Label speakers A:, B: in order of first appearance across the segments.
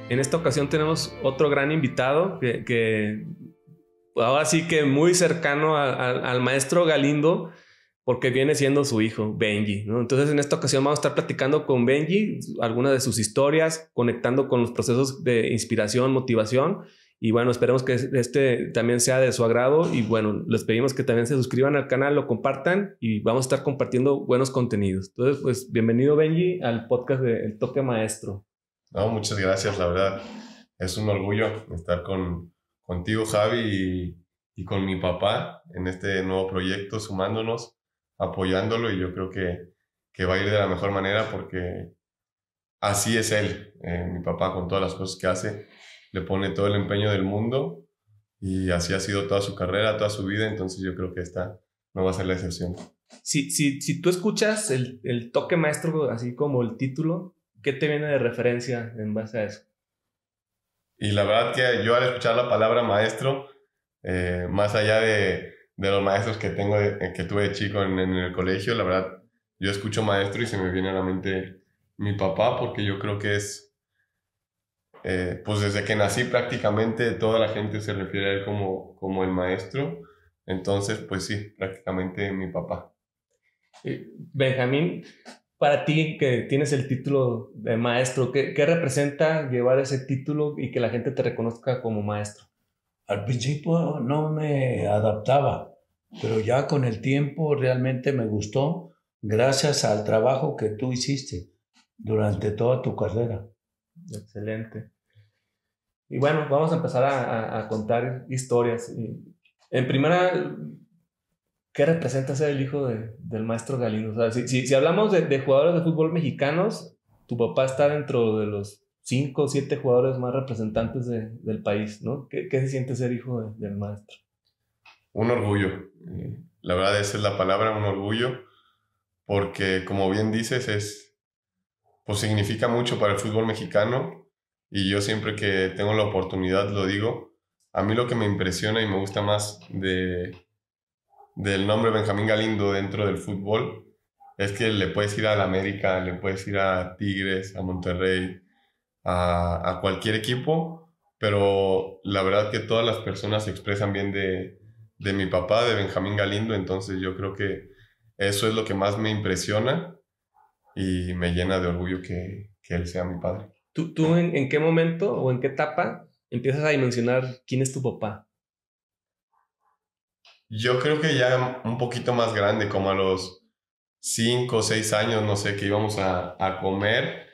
A: En esta ocasión tenemos otro gran invitado que ahora sí que muy cercano al maestro Galindo, porque viene siendo su hijo, Benji, ¿no? Entonces, en esta ocasión vamos a estar platicando con Benji algunas de sus historias, conectando con los procesos de inspiración, motivación. Y bueno, esperemos que este también sea de su agrado. Y bueno, les pedimos que también se suscriban al canal, lo compartan y vamos a estar compartiendo buenos contenidos. Entonces, pues bienvenido, Benji, al podcast de El Toque Maestro.
B: No, muchas gracias, la verdad. Es un orgullo estar contigo, Javi, y con mi papá en este nuevo proyecto, sumándonos, apoyándolo, y yo creo que va a ir de la mejor manera porque así es él. Mi papá, con todas las cosas que hace, le pone todo el empeño del mundo y así ha sido toda su carrera, toda su vida, entonces yo creo que esta no va a ser la excepción.
A: Si tú escuchas el Toque Maestro, así como el título, ¿qué te viene de referencia en base a eso?
B: Y la verdad que yo al escuchar la palabra maestro, más allá de los maestros que que tuve de chico en el colegio, la verdad, yo escucho maestro y se me viene a la mente mi papá, porque yo creo que pues desde que nací prácticamente toda la gente se refiere a él como el maestro. Entonces, pues sí, prácticamente mi papá.
A: Benjamín, para ti que tienes el título de maestro, ¿qué representa llevar ese título y que la gente te reconozca como maestro?
C: Al principio no me adaptaba, pero ya con el tiempo realmente me gustó gracias al trabajo que tú hiciste durante toda tu carrera.
A: Excelente. Y bueno, vamos a empezar a contar historias. En primera, ¿qué representa ser el hijo del maestro Galindo? O sea, si hablamos de jugadores de fútbol mexicanos, tu papá está dentro de los 5 o 7 jugadores más representantes del país, ¿no? ¿Qué se siente ser hijo del maestro?
B: Un orgullo. La verdad, esa es la palabra, un orgullo, porque como bien dices, pues significa mucho para el fútbol mexicano, y yo siempre que tengo la oportunidad lo digo. A mí lo que me impresiona y me gusta más del nombre Benjamín Galindo dentro del fútbol es que le puedes ir al América, le puedes ir a Tigres, a Monterrey, a cualquier equipo, pero la verdad que todas las personas se expresan bien de mi papá, de Benjamín Galindo. Entonces yo creo que eso es lo que más me impresiona y me llena de orgullo que él sea mi padre.
A: ¿Tú en qué momento o en qué etapa empiezas a dimensionar quién es tu papá?
B: Yo creo que ya un poquito más grande, como a los 5 o 6 años, no sé, que íbamos a comer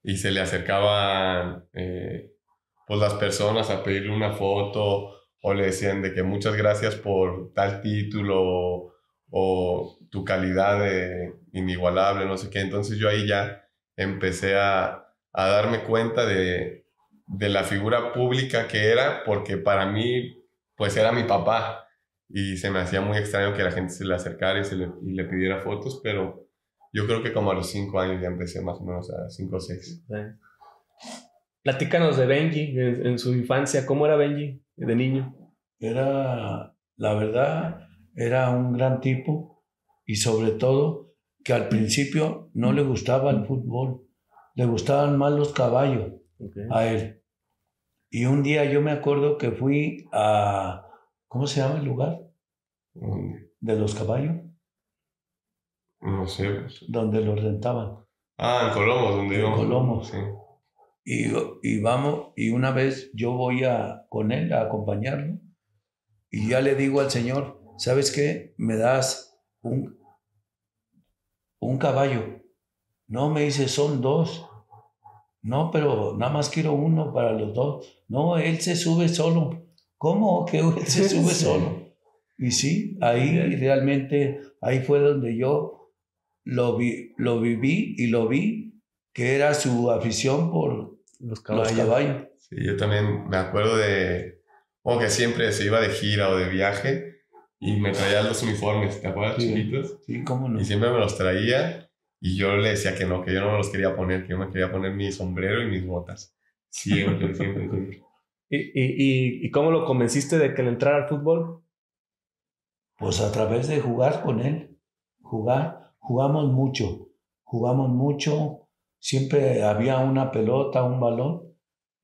B: y se le acercaban pues las personas a pedirle una foto, o le decían de que muchas gracias por tal título, o tu calidad inigualable, no sé qué. Entonces yo ahí ya empecé a darme cuenta de la figura pública que era, porque para mí pues era mi papá. Y se me hacía muy extraño que la gente se le acercara y le pidiera fotos, pero yo creo que como a los 5 años ya empecé, más o menos a 5 o 6.
A: Platícanos de Benji en su infancia. ¿Cómo era Benji de niño?
C: La verdad, era un gran tipo, y sobre todo que al principio no le gustaba el fútbol, le gustaban más los caballos.
A: Okay.
C: A él. Y un día yo me acuerdo que fui a, ¿cómo se llama el lugar? De los caballos.
B: No sé. Pues.
C: Donde los rentaban.
B: En Colomos, donde íbamos.
C: En Colomos.
B: Sí.
C: Y vamos, y una vez yo voy con él a acompañarlo, y ya le digo al señor, ¿sabes qué? Me das un caballo. No, me dice, son 2. No, pero nada más quiero uno para los 2. No, él se sube solo. ¿Cómo que él se sube solo? Y sí, ahí realmente, ahí fue donde yo lo viví y lo vi, que era su afición por los caballos.
B: Sí, yo también me acuerdo como que siempre se iba de gira o de viaje y me traía los uniformes, ¿te acuerdas?
C: Sí,
B: chiquitos.
C: Sí, cómo no.
B: Y siempre me los traía. Y yo le decía que no, que yo no me los quería poner, que yo me quería poner mi sombrero y mis botas. Siempre, siempre, siempre.
A: ¿Y cómo lo convenciste de que le entrara al fútbol?
C: Pues a través de jugar con él. Jugamos mucho. Siempre había una pelota, un balón,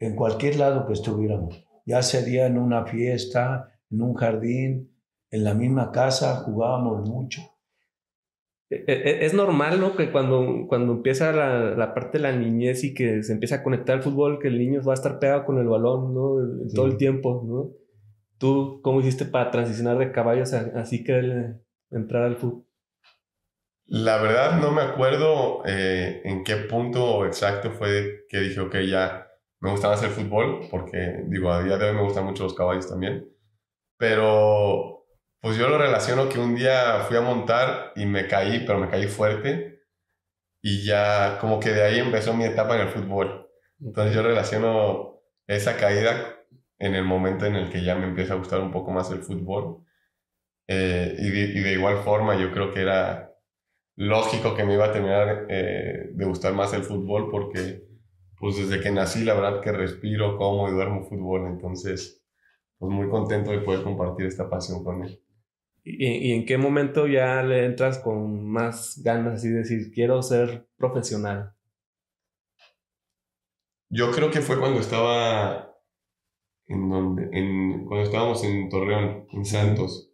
C: en cualquier lado que estuviéramos. Ya sería en una fiesta, en un jardín, en la misma casa, jugábamos mucho.
A: Es normal, ¿no? Que cuando empieza la parte de la niñez y que se empieza a conectar al fútbol, que el niño va a estar pegado con el balón, ¿no?
C: Sí.
A: Todo el tiempo, ¿no? ¿Tú cómo hiciste para transicionar de caballos a así que entrar al fútbol?
B: La verdad no me acuerdo en qué punto exacto fue que dije, ok, ya me gusta más el fútbol, porque digo, a día de hoy me gustan mucho los caballos también, pero pues yo lo relaciono que un día fui a montar y me caí, pero me caí fuerte y ya como que de ahí empezó mi etapa en el fútbol. Entonces yo relaciono esa caída en el momento en el que ya me empieza a gustar un poco más el fútbol. Y de igual forma yo creo que era lógico que me iba a terminar de gustar más el fútbol porque pues desde que nací la verdad que respiro, como y duermo fútbol, entonces pues muy contento de poder compartir esta pasión con él.
A: ¿Y en qué momento ya le entras con más ganas, así de decir, quiero ser profesional?
B: Yo creo que fue cuando estaba cuando estábamos en Torreón, en Santos,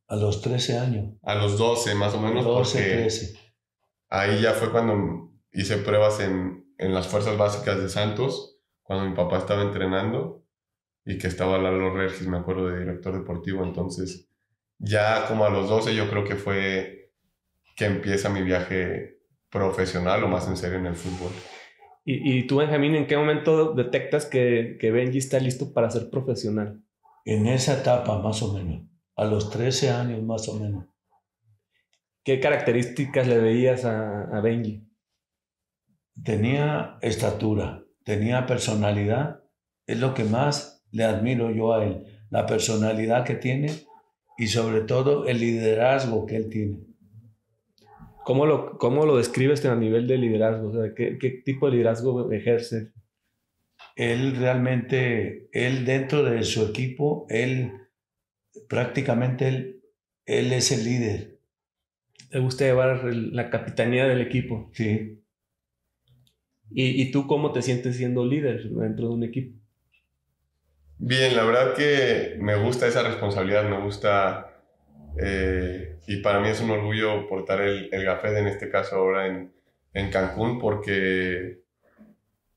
C: A los 13 años.
B: a los 12 más o menos,
C: 12,
B: porque
C: 13.
B: ahí ya fue cuando hice pruebas en las fuerzas básicas de Santos, cuando mi papá estaba entrenando y que estaba Lalo Regis, me acuerdo, de director deportivo. Entonces, ya como a los 12 yo creo que fue que empieza mi viaje profesional o más en serio en el fútbol.
A: ¿Y tú, Benjamín, en qué momento detectas que Benji está listo para ser profesional?
C: En esa etapa, más o menos. A los 13 años, más o menos.
A: ¿Qué características le veías a Benji?
C: Tenía estatura, tenía personalidad. Es lo que más le admiro yo a él. La personalidad que tiene y sobre todo el liderazgo que él tiene.
A: ¿Cómo lo describes a nivel de liderazgo? O sea, ¿qué tipo de liderazgo ejerce?
C: Él realmente, él dentro de su equipo, él prácticamente él es el líder.
A: ¿Te gusta llevar la capitanía del equipo?
C: Sí.
A: ¿Y tú cómo te sientes siendo líder dentro de un equipo?
B: Bien, la verdad que me gusta esa responsabilidad, me gusta y para mí es un orgullo portar el gafete en este caso ahora en Cancún porque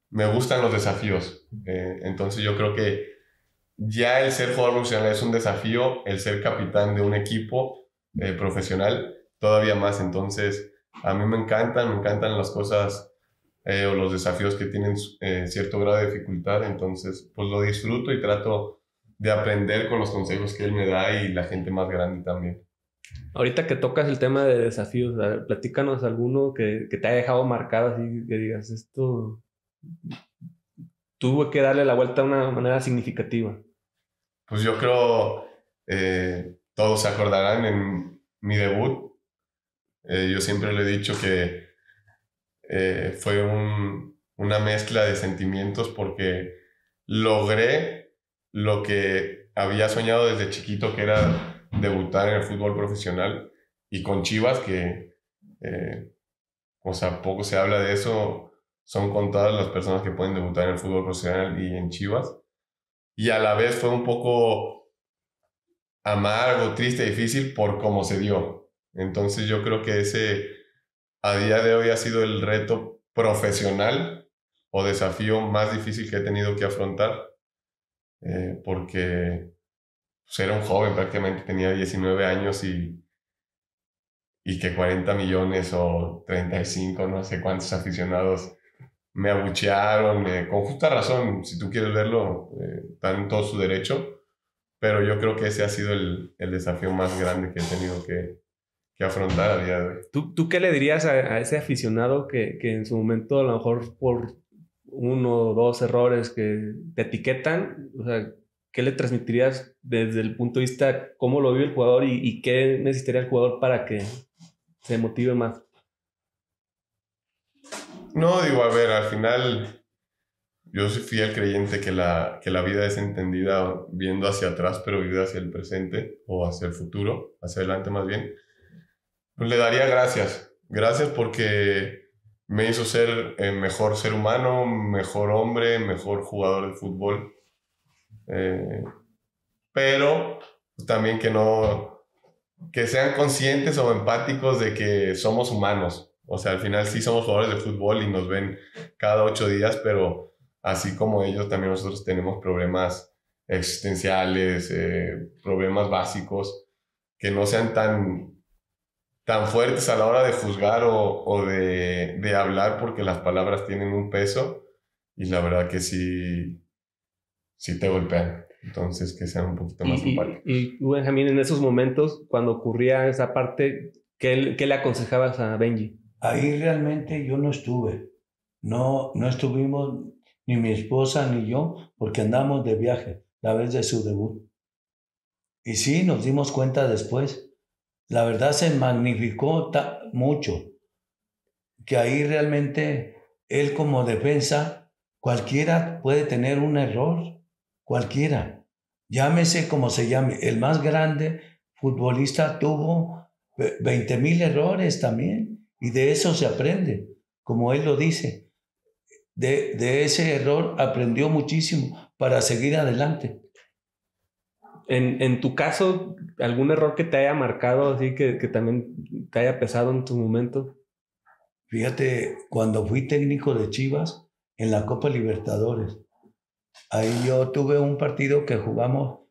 B: me gustan los desafíos. Entonces yo creo que ya el ser jugador profesional es un desafío, el ser capitán de un equipo profesional todavía más. Entonces a mí me encantan las cosas o los desafíos que tienen cierto grado de dificultad. Entonces pues lo disfruto y trato de aprender con los consejos que él me da y la gente más grande también.
A: Ahorita que tocas el tema de desafíos, a ver, platícanos alguno que te haya dejado marcado, así que digas, esto tuve que darle la vuelta de una manera significativa.
B: Pues yo creo todos se acordarán en mi debut. Yo siempre le he dicho que fue una mezcla de sentimientos porque logré lo que había soñado desde chiquito, que era debutar en el fútbol profesional y con Chivas, que o sea, poco se habla de eso, son contadas las personas que pueden debutar en el fútbol profesional y en Chivas. Y a la vez fue un poco amargo, triste, difícil por cómo se dio. Entonces yo creo que ese a día de hoy ha sido el reto profesional o desafío más difícil que he tenido que afrontar, porque pues, era un joven, prácticamente tenía 19 años y que 40 millones o 35, no sé cuántos aficionados me abuchearon, con justa razón, si tú quieres verlo, están en todo su derecho, pero yo creo que ese ha sido el desafío más grande que he tenido que afrontar a día de hoy.
A: ¿Tú qué le dirías a ese aficionado que en su momento a lo mejor por uno o dos errores que te etiquetan, o sea, qué le transmitirías desde el punto de vista cómo lo vive el jugador y qué necesitaría el jugador para que se motive más?
B: No, digo, a ver, al final yo soy fiel creyente que la vida es entendida viendo hacia atrás, pero vivida hacia el presente o hacia el futuro, hacia adelante más bien. Pues le daría gracias. Gracias porque me hizo ser mejor ser humano, mejor hombre, mejor jugador de fútbol. Pero también que sean conscientes o empáticos de que somos humanos. O sea, al final sí somos jugadores de fútbol y nos ven cada 8 días, pero así como ellos, también nosotros tenemos problemas existenciales, problemas básicos, que no sean tan fuertes a la hora de juzgar o de hablar, porque las palabras tienen un peso y la verdad que sí te golpean. Entonces, que sean un poquito más empáticos.
A: Y Benjamín, en esos momentos, cuando ocurría esa parte, ¿qué le aconsejabas a Benji?
C: Ahí realmente yo no estuve. No estuvimos ni mi esposa ni yo, porque andamos de viaje la vez de su debut. Y sí, nos dimos cuenta después. La verdad se magnificó mucho, que ahí realmente él como defensa, cualquiera puede tener un error, cualquiera. Llámese como se llame. El más grande futbolista tuvo 20,000 errores también, y de eso se aprende, como él lo dice. De ese error aprendió muchísimo para seguir adelante.
A: En tu caso, ¿algún error que te haya marcado, así que también te haya pesado en tu momento?
C: Fíjate, cuando fui técnico de Chivas en la Copa Libertadores, ahí yo tuve un partido que jugamos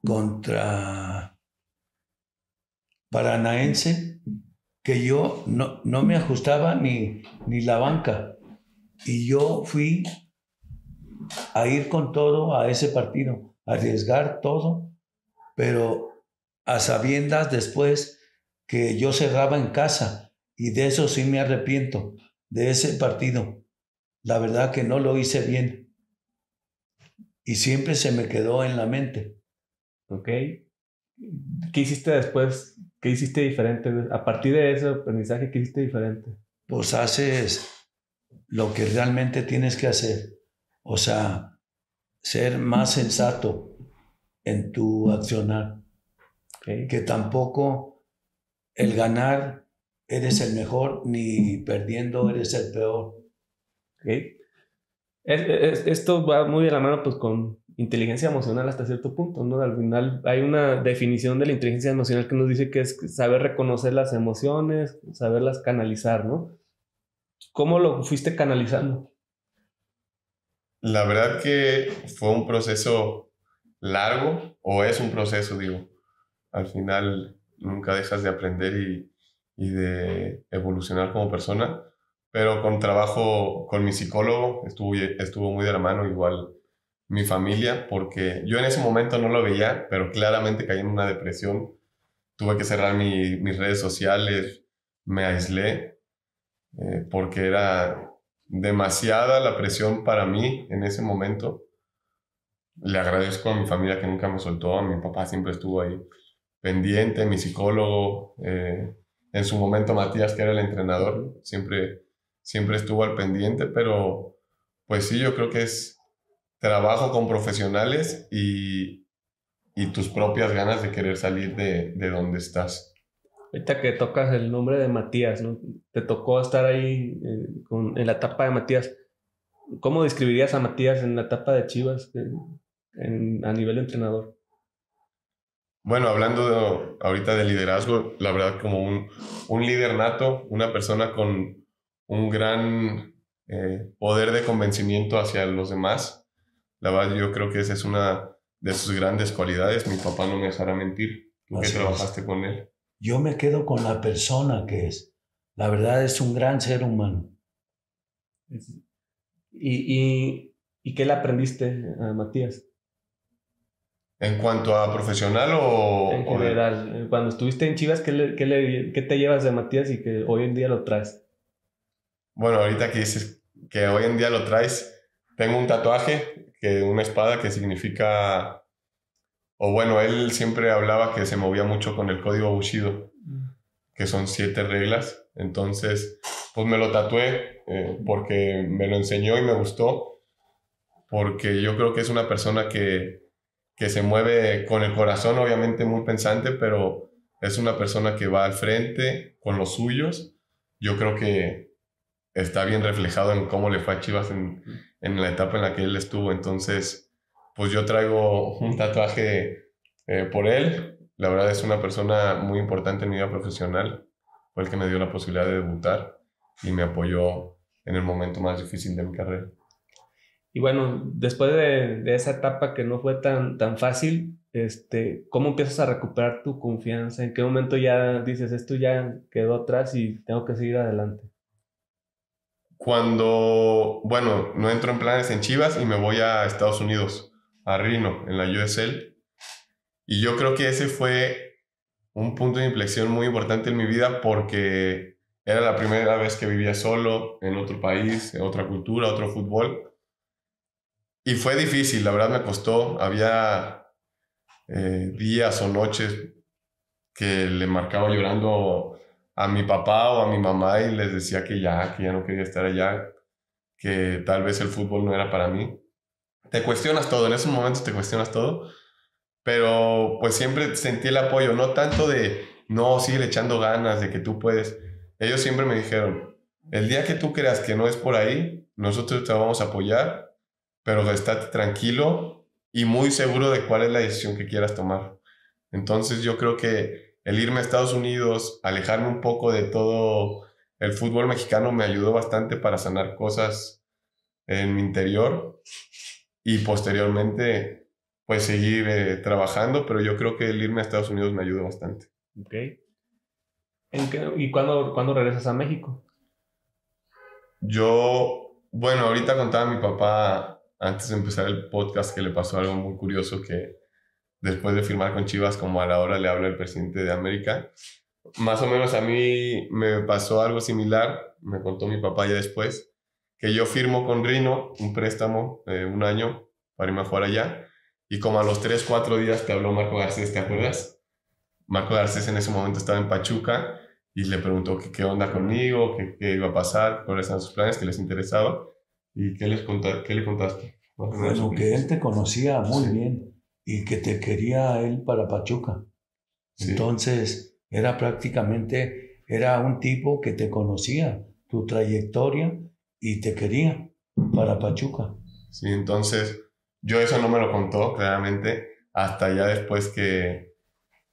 C: contra Paranaense, que yo no me ajustaba ni la banca. Y yo fui a ir con todo a ese partido, a arriesgar todo, pero a sabiendas después que yo cerraba en casa, y de eso sí me arrepiento, de ese partido. La verdad que no lo hice bien y siempre se me quedó en la mente.
A: Ok. ¿Qué hiciste después? ¿Qué hiciste diferente? A partir de ese aprendizaje, ¿qué hiciste diferente?
C: Pues haces lo que realmente tienes que hacer. O sea, ser más sensato en tu accionar.
A: Okay.
C: Que tampoco el ganar eres el mejor, ni perdiendo eres el peor.
A: Okay. Esto va muy de la mano pues con inteligencia emocional hasta cierto punto, ¿no? Al final hay una definición de la inteligencia emocional que nos dice que es saber reconocer las emociones, saberlas canalizar, ¿no? ¿Cómo lo fuiste canalizando?
B: La verdad que fue un proceso largo, o es un proceso, digo. Al final nunca dejas de aprender y de evolucionar como persona, pero con trabajo con mi psicólogo estuvo muy de la mano, igual mi familia, porque yo en ese momento no lo veía, pero claramente caí en una depresión. Tuve que cerrar mis redes sociales, me aislé, porque era demasiada la presión para mí en ese momento. Le agradezco a mi familia que nunca me soltó, a mi papá siempre estuvo ahí pendiente, mi psicólogo, en su momento Matías, que era el entrenador, siempre estuvo al pendiente, pero pues sí, yo creo que es trabajo con profesionales y tus propias ganas de querer salir de donde estás.
A: Ahorita que tocas el nombre de Matías, ¿no? Te tocó estar ahí en la etapa de Matías. ¿Cómo describirías a Matías en la etapa de Chivas a nivel de entrenador?
B: Bueno, hablando ahorita de liderazgo, la verdad como un líder nato, una persona con un gran poder de convencimiento hacia los demás. La verdad yo creo que esa es una de sus grandes cualidades. Mi papá no me dejará mentir. ¿Tú qué trabajaste con él?
C: Yo me quedo con la persona que es. La verdad es un gran ser humano.
A: ¿Y qué le aprendiste a Matías?
B: ¿En cuanto a profesional o...?
A: En general, cuando estuviste en Chivas, ¿qué te llevas de Matías y que hoy en día lo traes?
B: Bueno, ahorita que dices que hoy en día lo traes, tengo un tatuaje, una espada que significa... O bueno, él siempre hablaba que se movía mucho con el código Bushido, que son 7 reglas. Entonces, pues me lo tatué porque me lo enseñó y me gustó, porque yo creo que es una persona que se mueve con el corazón, obviamente muy pensante, pero es una persona que va al frente con los suyos yo creo que está bien reflejado en cómo le fue a Chivas en la etapa en la que él estuvo. Entonces, pues yo traigo un tatuaje por él. La verdad es una persona muy importante en mi vida profesional. Fue el que me dio la posibilidad de debutar y me apoyó en el momento más difícil de mi carrera.
A: Y bueno, después de esa etapa que no fue tan fácil, ¿cómo empiezas a recuperar tu confianza? ¿En qué momento ya dices, esto ya quedó atrás y tengo que seguir adelante?
B: Cuando, bueno, no entro en planes en Chivas y me voy a Estados Unidos, a Reno, en la USL. Y yo creo que ese fue un punto de inflexión muy importante en mi vida porque era la primera vez que vivía solo en otro país, en otra cultura, otro fútbol. Y fue difícil, la verdad me costó. Había días o noches que le marcaba llorando a mi papá o a mi mamá y les decía que ya no quería estar allá, que tal vez el fútbol no era para mí. Te cuestionas todo, en esos momentos te cuestionas todo, pero pues siempre sentí el apoyo, no tanto de, no, sigue echando ganas, de que tú puedes. Ellos siempre me dijeron, el día que tú creas que no es por ahí, nosotros te vamos a apoyar, pero estate tranquilo y muy seguro de cuál es la decisión que quieras tomar. Entonces yo creo que el irme a Estados Unidos, alejarme un poco de todo el fútbol mexicano me ayudó bastante para sanar cosas en mi interior y posteriormente pues seguir trabajando, pero yo creo que el irme a Estados Unidos me ayudó bastante.
A: Ok. ¿Y cuándo regresas a México?
B: Yo, bueno, ahorita contaba a mi papá antes de empezar el podcast que le pasó algo muy curioso que después de firmar con Chivas, como a la hora le habla el presidente de América. Más o menos a mí me pasó algo similar, me contó mi papá ya después, que yo firmo con Reno un préstamo de un año para irme a jugar allá, y como a los 3, 4 días te habló Marco Garcés, ¿te acuerdas? Marco Garcés en ese momento estaba en Pachuca y le preguntó que qué onda conmigo, qué iba a pasar, cuáles eran sus planes, que les interesaba, y qué le contaste.
C: Bueno, que él te conocía muy bien y que te quería él para Pachuca.
B: Sí.
C: Entonces, era un tipo que te conocía, tu trayectoria, y te quería para Pachuca.
B: Sí, entonces yo eso no me lo contó claramente hasta ya después que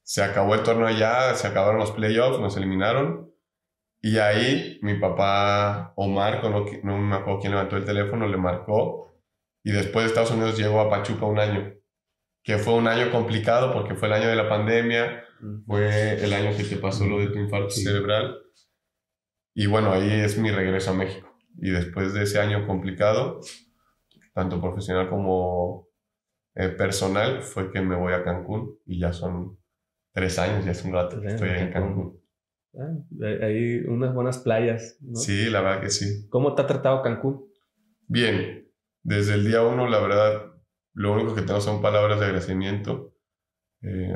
B: se acabó el torneo allá, se acabaron los playoffs, nos eliminaron y ahí mi papá o Marco, no me acuerdo quién levantó el teléfono, le marcó y después de Estados Unidos llegó a Pachuca un año, que fue un año complicado porque fue el año de la pandemia, fue el año que te pasó lo de tu infarto cerebral y bueno, ahí es mi regreso a México. Y después de ese año complicado, tanto profesional como personal, fue que me voy a Cancún y ya son 3 años, ya es un rato que estoy en Cancún.
A: Hay unas buenas playas, ¿no?
B: Sí, la verdad que sí.
A: ¿Cómo te ha tratado Cancún?
B: Bien, desde el día 1, la verdad, lo único que tengo son palabras de agradecimiento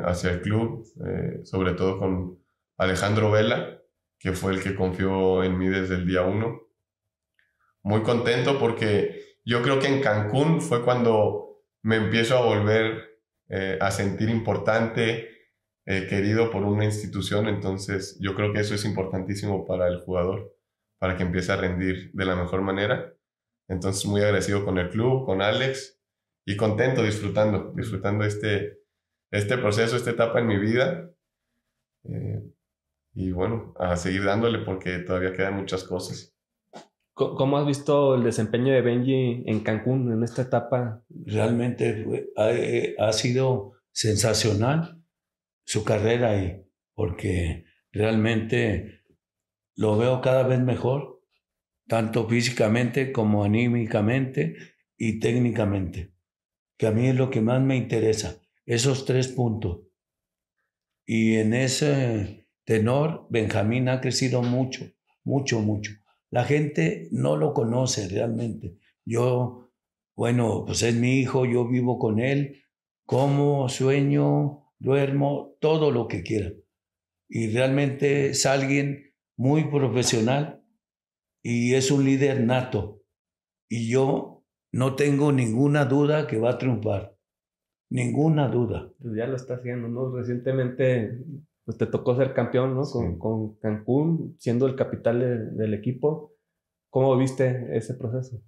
B: hacia el club, sobre todo con Alejandro Vela, que fue el que confió en mí desde el día 1. Muy contento porque yo creo que en Cancún fue cuando me empiezo a volver a sentir importante, querido por una institución. Entonces yo creo que eso es importantísimo para el jugador, para que empiece a rendir de la mejor manera. Entonces muy agradecido con el club, con Alex y contento, disfrutando este proceso, esta etapa en mi vida. Y bueno, a seguir dándole porque todavía quedan muchas cosas.
A: ¿Cómo has visto el desempeño de Benji en Cancún en esta etapa?
C: Realmente ha sido sensacional su carrera ahí, porque realmente lo veo cada vez mejor, tanto físicamente como anímicamente y técnicamente, que a mí es lo que más me interesa, esos 3 puntos. Y en ese tenor, Benjamín ha crecido mucho, mucho, mucho. La gente no lo conoce realmente. Bueno, pues es mi hijo, yo vivo con él, como, sueño, duermo, todo lo que quiera. Y realmente es alguien muy profesional y es un líder nato. Y yo no tengo ninguna duda que va a triunfar. Ninguna duda.
A: Pues ya lo está haciendo, ¿no? Recientemente pues te tocó ser campeón, ¿no?
B: Sí.
A: Con Cancún, siendo el capitán del equipo. ¿Cómo viste ese proceso?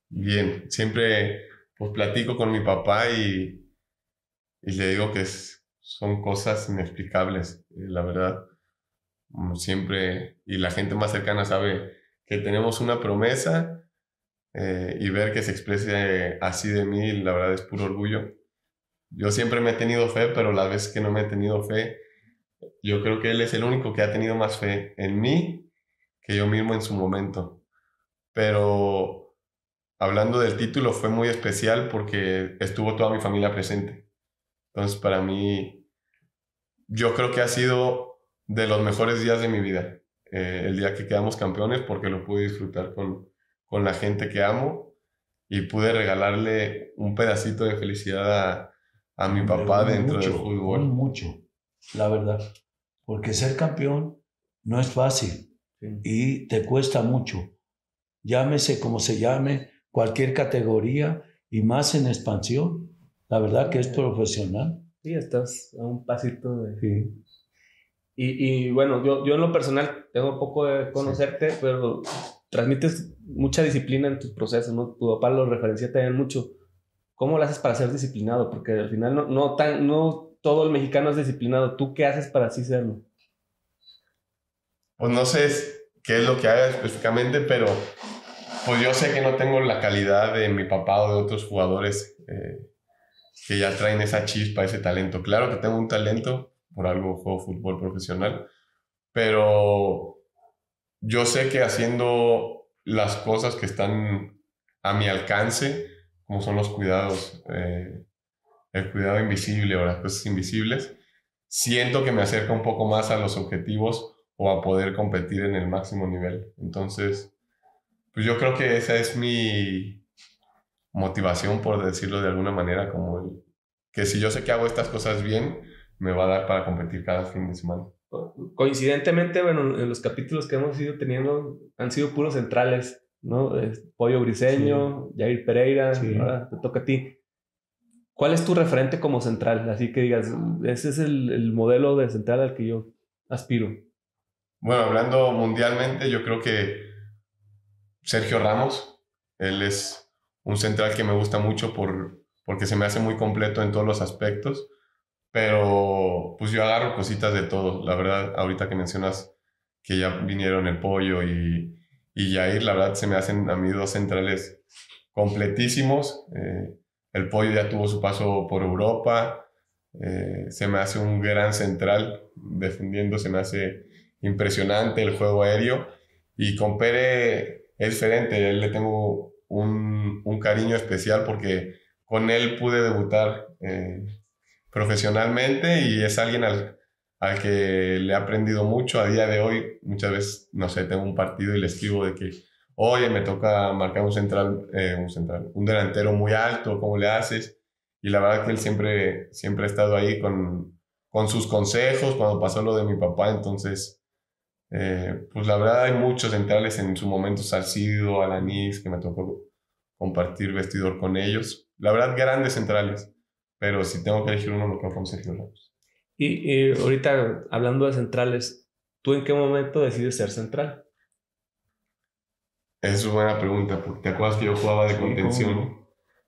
B: Bien, siempre pues platico con mi papá y le digo que son cosas inexplicables, la verdad. Siempre, y la gente más cercana sabe que tenemos una promesa y ver que se exprese así de mí, la verdad es puro orgullo. Yo siempre me he tenido fe, pero las veces que no me he tenido fe, yo creo que él es el único que ha tenido más fe en mí que yo mismo en su momento. Pero hablando del título, fue muy especial porque estuvo toda mi familia presente. Entonces, para mí, yo creo que ha sido de los mejores días de mi vida. El día que quedamos campeones, porque lo pude disfrutar con la gente que amo y pude regalarle un pedacito de felicidad a mi papá dentro del fútbol.
C: Mucho, la verdad. Porque ser campeón no es fácil y te cuesta mucho. Llámese como se llame, cualquier categoría y más en expansión. La verdad que es profesional.
A: Sí, estás a un pasito de...
C: Sí.
A: Y bueno, yo en lo personal tengo poco de conocerte, pero transmites mucha disciplina en tus procesos, ¿no? Tu papá lo referencia también mucho. ¿Cómo lo haces para ser disciplinado? Porque al final no todo el mexicano es disciplinado. ¿Tú qué haces para así serlo?
B: Pues no sé qué es lo que haga específicamente, pero pues yo sé que no tengo la calidad de mi papá o de otros jugadores que ya traen esa chispa, ese talento. Claro que tengo un talento, por algo juego fútbol profesional, pero yo sé que haciendo las cosas que están a mi alcance, como son los cuidados, el cuidado invisible o las cosas invisibles, siento que me acerca un poco más a los objetivos o a poder competir en el máximo nivel. Entonces, pues yo creo que esa es mi motivación, por decirlo de alguna manera, como que si yo sé que hago estas cosas bien, me va a dar para competir cada fin de semana.
A: Coincidentemente, bueno, en los capítulos que hemos ido teniendo han sido puros centrales, ¿no? Pollo Briseño, sí. Jair Pereira, sí. Ahora te toca a ti. ¿Cuál es tu referente como central? Así que digas, ese es el modelo de central al que yo aspiro.
B: Bueno, hablando mundialmente, yo creo que Sergio Ramos, él es un central que me gusta mucho porque se me hace muy completo en todos los aspectos, pero pues yo agarro cositas de todo. La verdad, ahorita que mencionas que ya vinieron el Pollo y Jair, la verdad se me hacen a mí dos centrales completísimos. El Pollo ya tuvo su paso por Europa, se me hace un gran central defendiendo, se me hace impresionante el juego aéreo, y con Pere es diferente. A él le tengo un cariño especial porque con él pude debutar profesionalmente y es alguien al que le he aprendido mucho. A día de hoy, muchas veces, no sé, tengo un partido y le escribo de que, oye, me toca marcar un delantero muy alto, ¿cómo le haces? Y la verdad que él siempre ha estado ahí con sus consejos cuando pasó lo de mi papá. Entonces, pues la verdad hay muchos centrales en su momento, Salcido, Alanís, que me tocó compartir vestidor con ellos. La verdad, grandes centrales, pero si tengo que elegir uno, me quedo con Sergio Ramos.
A: Y ahorita, hablando de centrales, ¿tú en qué momento decides ser central?
B: Esa es una buena pregunta, porque te acuerdas que yo jugaba de contención,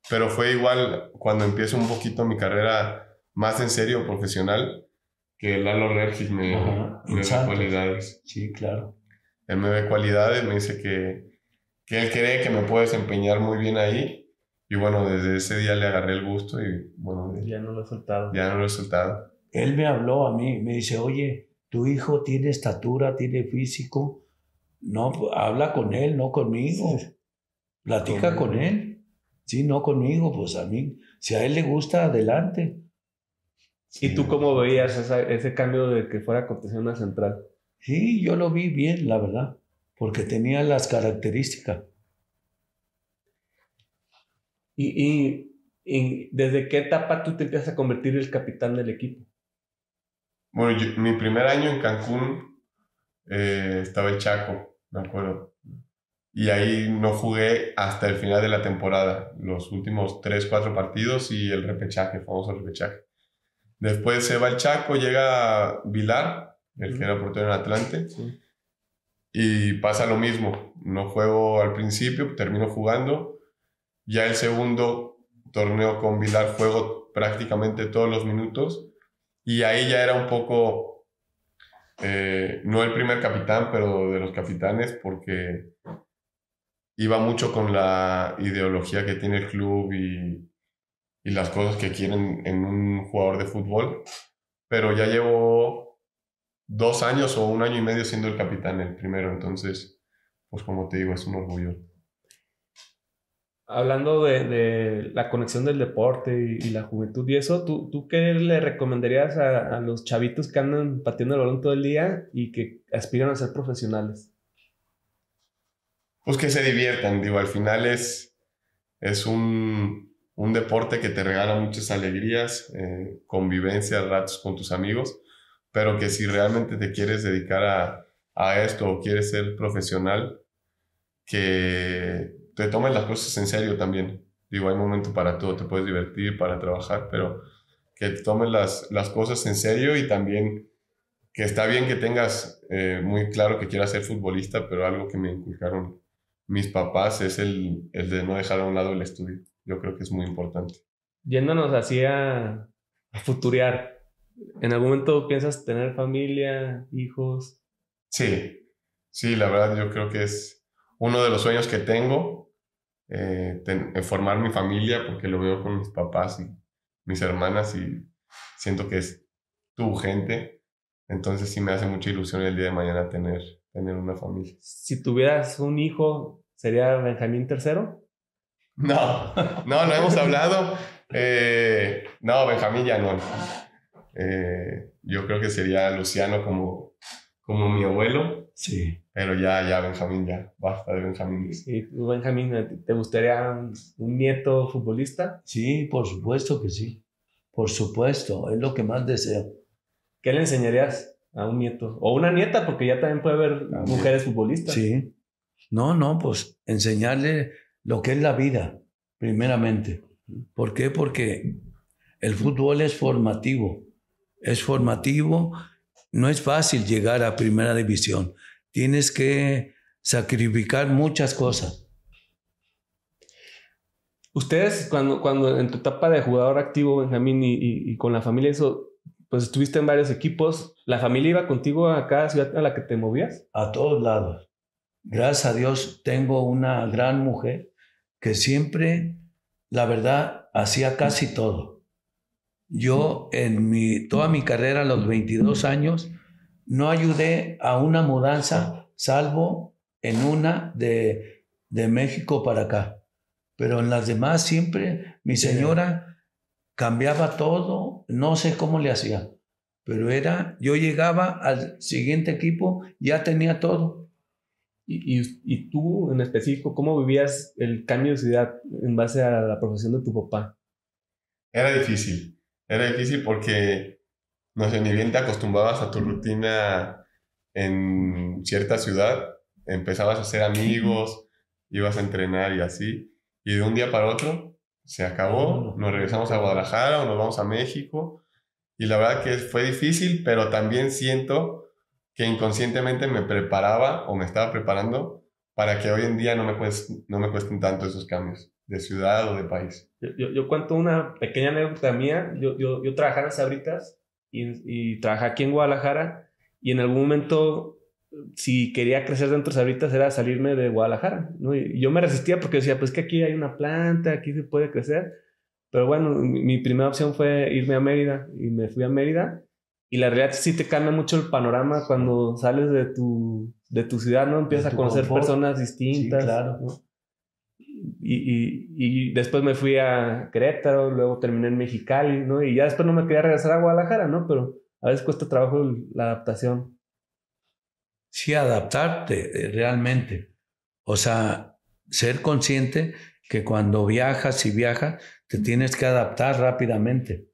B: pero fue igual cuando empiezo un poquito mi carrera más en serio, profesional, que Lalo Regis me ve cualidades.
C: Sí, claro.
B: Él me ve cualidades, me dice que él cree que me puedo desempeñar muy bien ahí. Y bueno, desde ese día le agarré el gusto y bueno...
A: Ya no lo he soltado.
B: Ya no lo he soltado.
C: Él me habló a mí, me dice, oye, tu hijo tiene estatura, tiene físico. No, habla con él, no conmigo. Platica con él. Sí, no conmigo, pues a mí. Si a él le gusta, adelante.
A: ¿Y tú cómo veías ese cambio de que fuera contención a central?
C: Sí, yo lo vi bien, la verdad, porque tenía las características.
A: ¿Y desde qué etapa tú te empiezas a convertir en el capitán del equipo?
B: Bueno, mi primer año en Cancún estaba el Chaco, me acuerdo. Y ahí no jugué hasta el final de la temporada, los últimos 3-4 partidos y el repechaje, famoso repechaje. Después se va el Chaco, llega Vilar, el que era portero en Atlante,
A: Sí.
B: y pasa lo mismo. No juego al principio, termino jugando. Ya el segundo torneo con Vilar juego prácticamente todos los minutos, y ahí ya era un poco, no el primer capitán, pero de los capitanes, porque iba mucho con la ideología que tiene el club y las cosas que quieren en un jugador de fútbol. Pero ya llevo 2 años o 1 año y medio siendo el capitán, el primero. Entonces, pues como te digo, es un orgullo.
A: Hablando de la conexión del deporte y la juventud y eso, ¿tú qué le recomendarías a los chavitos que andan pateando el balón todo el día y que aspiran a ser profesionales?
B: Pues que se diviertan, digo, al final es un deporte que te regala muchas alegrías, convivencia, ratos con tus amigos, pero que si realmente te quieres dedicar a esto o quieres ser profesional, que te tomes las cosas en serio también. Digo, hay momento para todo, te puedes divertir, para trabajar, pero que te tomes las cosas en serio, y también que está bien que tengas muy claro que quieras ser futbolista, pero algo que me inculcaron mis papás es el de no dejar a un lado el estudio. Yo creo que es muy importante.
A: Yéndonos así a futurear, ¿en algún momento piensas tener familia, hijos?
B: Sí, sí, la verdad yo creo que es uno de los sueños que tengo, formar mi familia, porque lo veo con mis papás y mis hermanas y siento que es tu gente. Entonces sí me hace mucha ilusión el día de mañana tener una familia.
A: Si tuvieras un hijo, ¿sería Benjamín tercero?
B: No, no hemos hablado. No, Benjamín ya no. Yo creo que sería Luciano como mi abuelo,
C: Sí.
B: pero ya Benjamín, ya basta de Benjamín.
A: ¿Y tú, Benjamín, te gustaría un nieto futbolista?
C: Sí, por supuesto que sí. Por supuesto, es lo que más deseo.
A: ¿Qué le enseñarías a un nieto? O una nieta, porque ya también puede haber mujeres futbolistas.
C: Sí. No, pues enseñarle lo que es la vida, primeramente. ¿Por qué? Porque el fútbol es formativo. Es formativo. No es fácil llegar a primera división. Tienes que sacrificar muchas cosas.
A: Ustedes, cuando en tu etapa de jugador activo, Benjamín, y con la familia, eso, pues estuviste en varios equipos. ¿La familia iba contigo a cada ciudad a la que te movías?
C: A todos lados. Gracias a Dios tengo una gran mujer que siempre, la verdad, hacía casi todo. Yo en toda mi carrera, a los 22 años, no ayudé a una mudanza, salvo en una de México para acá. Pero en las demás siempre mi señora cambiaba todo, no sé cómo le hacía, pero yo llegaba al siguiente equipo, ya tenía todo.
A: Y tú, en específico, ¿cómo vivías el cambio de ciudad en base a la profesión de tu papá?
B: Era difícil porque, no sé, ni bien te acostumbrabas a tu rutina en cierta ciudad, empezabas a hacer amigos, ibas a entrenar y así, y de un día para otro se acabó, nos regresamos a Guadalajara o nos vamos a México, y la verdad que fue difícil, pero también siento que inconscientemente me preparaba o me estaba preparando para que hoy en día no me cuesten tanto esos cambios de ciudad o de país.
A: Yo cuento una pequeña anécdota mía. Yo trabajaba en Sabritas y trabajaba aquí en Guadalajara, y en algún momento, si quería crecer dentro de Sabritas, era salirme de Guadalajara, ¿no? Y yo me resistía porque decía, pues que aquí hay una planta, aquí se puede crecer. Pero bueno, mi primera opción fue irme a Mérida, y me fui a Mérida. Y la realidad sí te cambia mucho el panorama cuando sales de tu ciudad, ¿no? Empiezas a conocer
C: confort.
A: personas distintas.
C: Sí, claro.
A: ¿no? Y después me fui a Querétaro, luego terminé en Mexicali, ¿no? Y ya después no me quería regresar a Guadalajara, ¿no? Pero a veces cuesta trabajo la adaptación.
C: Sí, adaptarte realmente. O sea, ser consciente que cuando viajas, te tienes que adaptar rápidamente.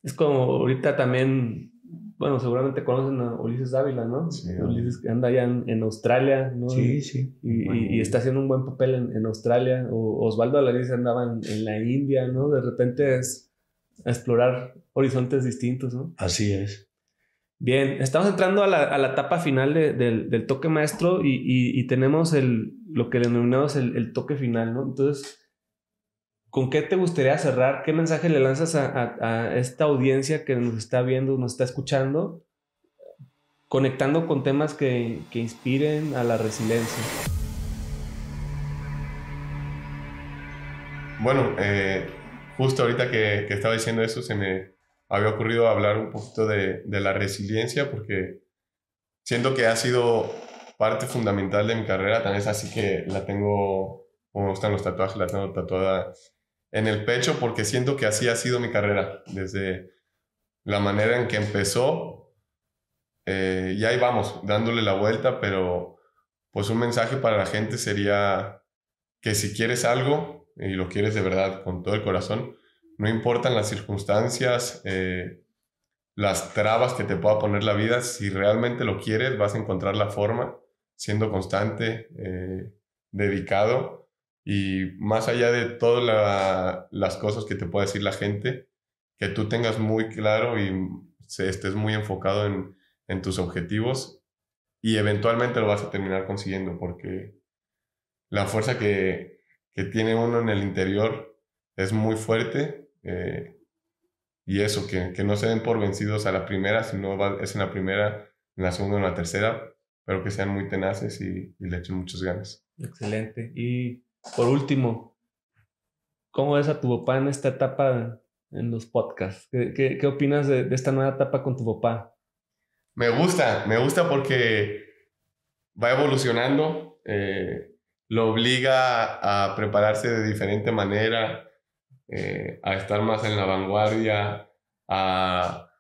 A: Es como ahorita también, bueno, seguramente conocen a Ulises Dávila, ¿no?
B: Sí,
A: Ulises que anda allá en Australia, ¿no?
C: Sí.
A: Y está haciendo un buen papel en Australia. O Osvaldo Alariz andaba en la India, ¿no? De repente a explorar horizontes distintos, ¿no?
C: Así es.
A: Bien, estamos entrando a la etapa final del toque maestro y tenemos lo que denominamos el toque final, ¿no? Entonces, ¿con qué te gustaría cerrar? ¿Qué mensaje le lanzas a esta audiencia que nos está viendo, nos está escuchando, conectando con temas que inspiren a la resiliencia?
B: Bueno, justo ahorita que estaba diciendo eso, se me había ocurrido hablar un poquito de la resiliencia, porque siento que ha sido parte fundamental de mi carrera. También es así que la tengo, como me gustan los tatuajes, la tengo tatuada en el pecho, porque siento que así ha sido mi carrera, desde la manera en que empezó, y ahí vamos, dándole la vuelta. Pero pues un mensaje para la gente sería que si quieres algo, y lo quieres de verdad, con todo el corazón, no importan las circunstancias, las trabas que te pueda poner la vida. Si realmente lo quieres, vas a encontrar la forma, siendo constante, dedicado, y más allá de todas las cosas que te pueda decir la gente, que tú tengas muy claro y estés muy enfocado en tus objetivos, y eventualmente lo vas a terminar consiguiendo, porque la fuerza que tiene uno en el interior es muy fuerte. Y eso, que no se den por vencidos a la primera, si no es en la primera, en la segunda o en la tercera, pero que sean muy tenaces y le echen muchas ganas.
A: Excelente. Y por último, ¿cómo ves a tu papá en esta etapa en los podcasts? ¿Qué opinas de esta nueva etapa con tu papá?
B: Me gusta porque va evolucionando, lo obliga a prepararse de diferente manera, a estar más en la vanguardia, a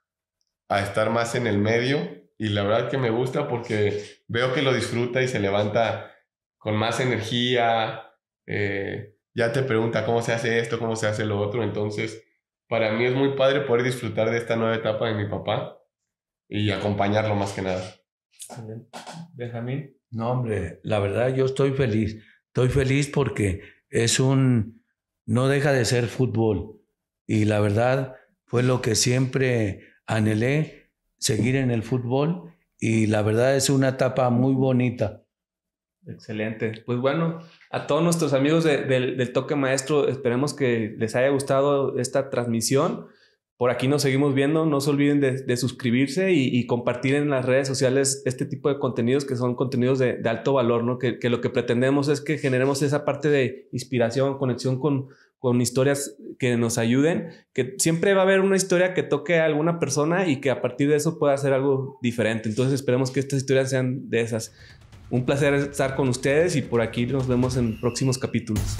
B: estar más en el medio. Y la verdad que me gusta porque veo que lo disfruta y se levanta con más energía. Ya te pregunta cómo se hace esto, cómo se hace lo otro. Entonces, para mí es muy padre poder disfrutar de esta nueva etapa de mi papá y acompañarlo más que nada.
A: Benjamín.
C: No, hombre, la verdad yo estoy feliz. Estoy feliz porque no deja de ser fútbol. Y la verdad fue lo que siempre anhelé, seguir en el fútbol. Y la verdad es una etapa muy bonita.
A: Excelente. Pues bueno, a todos nuestros amigos del Toque Maestro, esperemos que les haya gustado esta transmisión. Por aquí nos seguimos viendo. No se olviden de suscribirse y compartir en las redes sociales este tipo de contenidos, que son contenidos de alto valor, ¿no? Que lo que pretendemos es que generemos esa parte de inspiración, conexión con historias que nos ayuden, que siempre va a haber una historia que toque a alguna persona y que a partir de eso pueda hacer algo diferente. Entonces esperemos que estas historias sean de esas. Un placer estar con ustedes y por aquí nos vemos en próximos capítulos.